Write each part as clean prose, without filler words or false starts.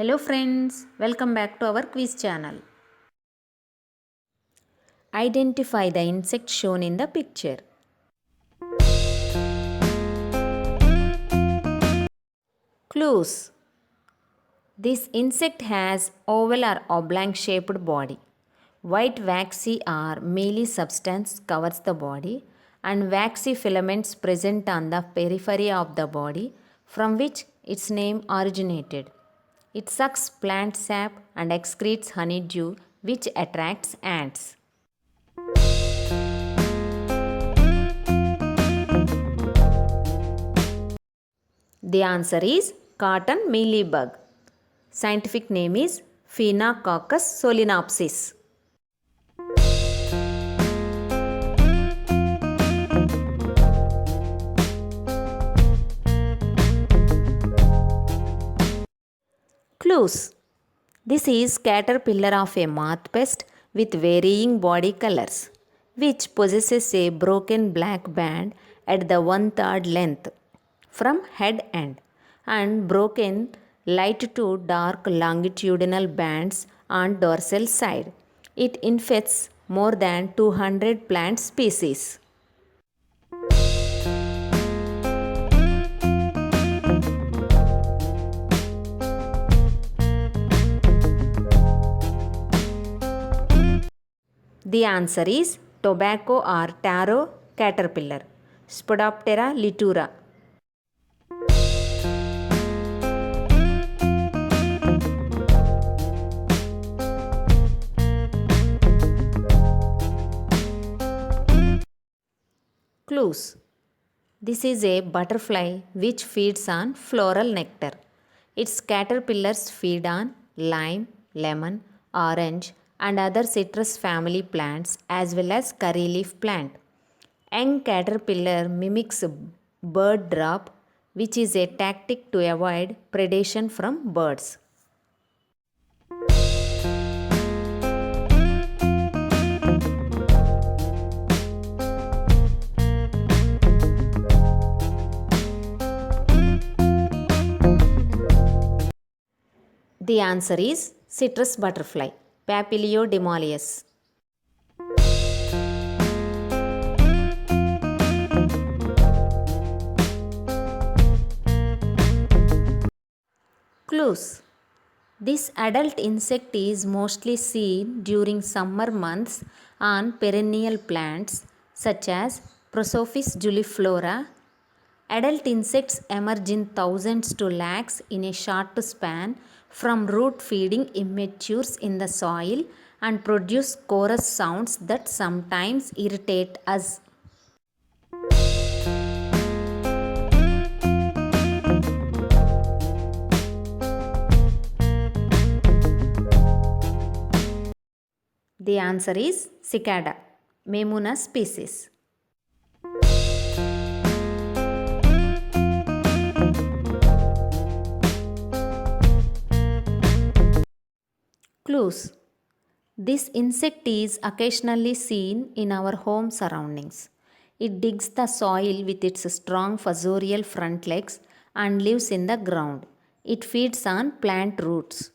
Hello friends, welcome back to our quiz channel. Identify the insect shown in the picture. Clues. This insect has oval or oblong shaped body. White waxy or mealy substance covers the body and waxy filaments present on the periphery of the body from which its name originated. It sucks plant sap and excretes honeydew which attracts ants. The answer is cotton mealybug. Scientific name is Phenacoccus solenopsis. Clues. This is caterpillar of a moth pest with varying body colors, which possesses a broken black band at the 1/3 length from head end and broken light to dark longitudinal bands on dorsal side. It infects more than 200 plant species. The answer is tobacco or taro caterpillar, Spodoptera litura. Clues. This is a butterfly which feeds on floral nectar. Its caterpillars feed on lime, lemon, orange, and other citrus family plants as well as curry leaf plant. Young caterpillar mimics bird drop, which is a tactic to avoid predation from birds. The answer is citrus butterfly, Papilio Clues. This adult insect is mostly seen during summer months on perennial plants such as Prosopis juliflora. Adult insects emerge in thousands to lakhs in a short span from root feeding immatures in the soil and produce chorus sounds that sometimes irritate us. The answer is cicada, Memuna species. Clues. This insect is occasionally seen in our home surroundings. It digs the soil with its strong fossorial front legs and lives in the ground. It feeds on plant roots.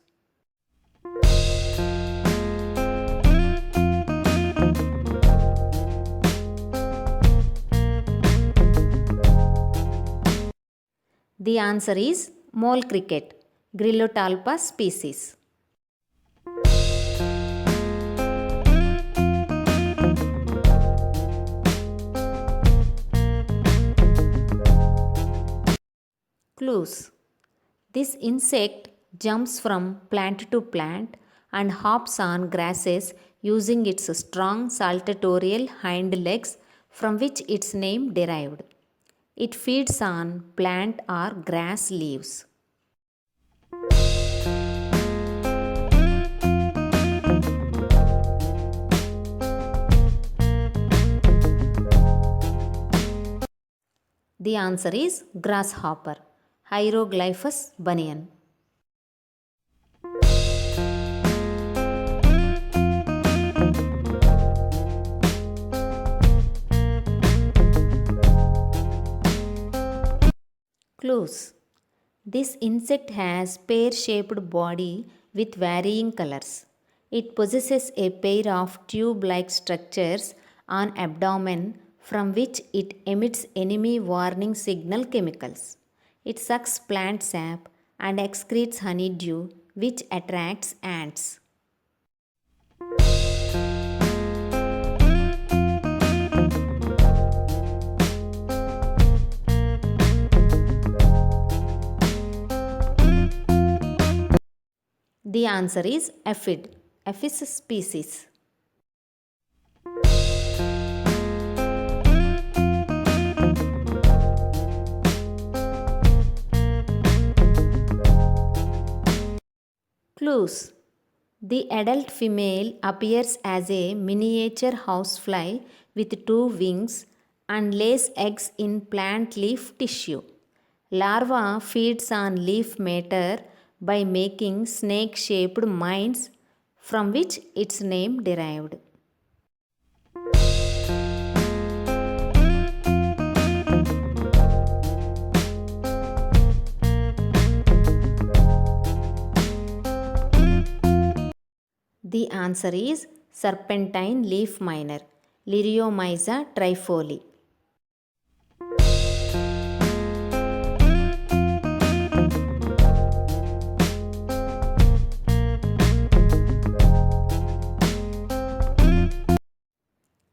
The answer is mole cricket, Grillotalpa species. Clues. This insect jumps from plant to plant and hops on grasses using its strong saltatorial hind legs from which its name derived. It feeds on plant or grass leaves. The answer is grasshopper, Hieroglyphus bunyan. Clues. This insect has pear-shaped body with varying colors. It possesses a pair of tube-like structures on abdomen from which it emits enemy warning signal chemicals. It sucks plant sap and excretes honeydew which attracts ants. The answer is aphid, Apis species. Clues. The adult female appears as a miniature housefly with two wings and lays eggs in plant leaf tissue. Larva feeds on leaf matter by making snake-shaped mines from which its name derived. The answer is serpentine leaf miner, Liriomyza trifoli.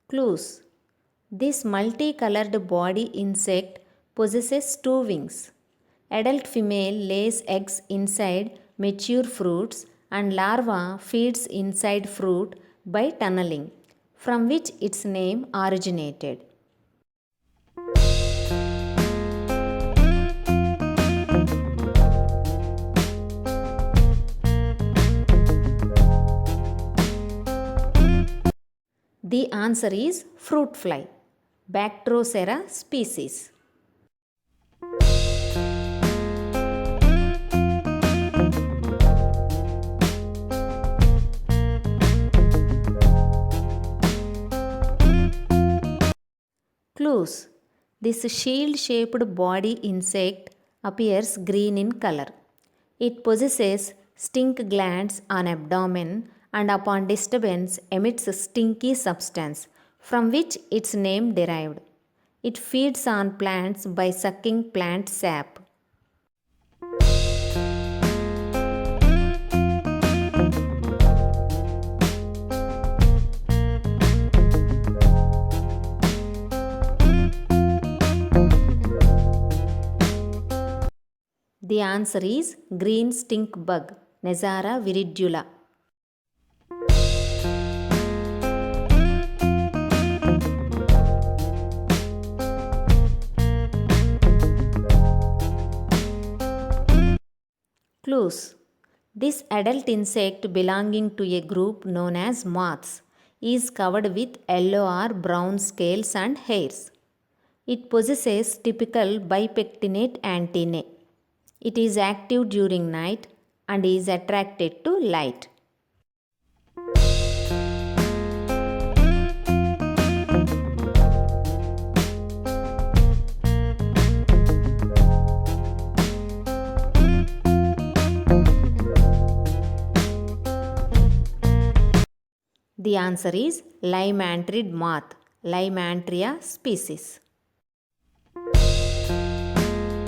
Clues. This multicolored body insect possesses two wings. Adult female lays eggs inside mature fruits and larva feeds inside fruit by tunneling, from which its name originated. The answer is fruit fly, Bactrocera species. Clues. This shield-shaped body insect appears green in color. It possesses stink glands on abdomen and upon disturbance emits a stinky substance from which its name derived. It feeds on plants by sucking plant sap. The answer is green stink bug, Nazara viridula. Clues. This adult insect belonging to a group known as moths is covered with yellow or brown scales and hairs. It possesses typical bipectinate antennae. It is active during night and is attracted to light. The answer is lymantrid moth, Lymantria species.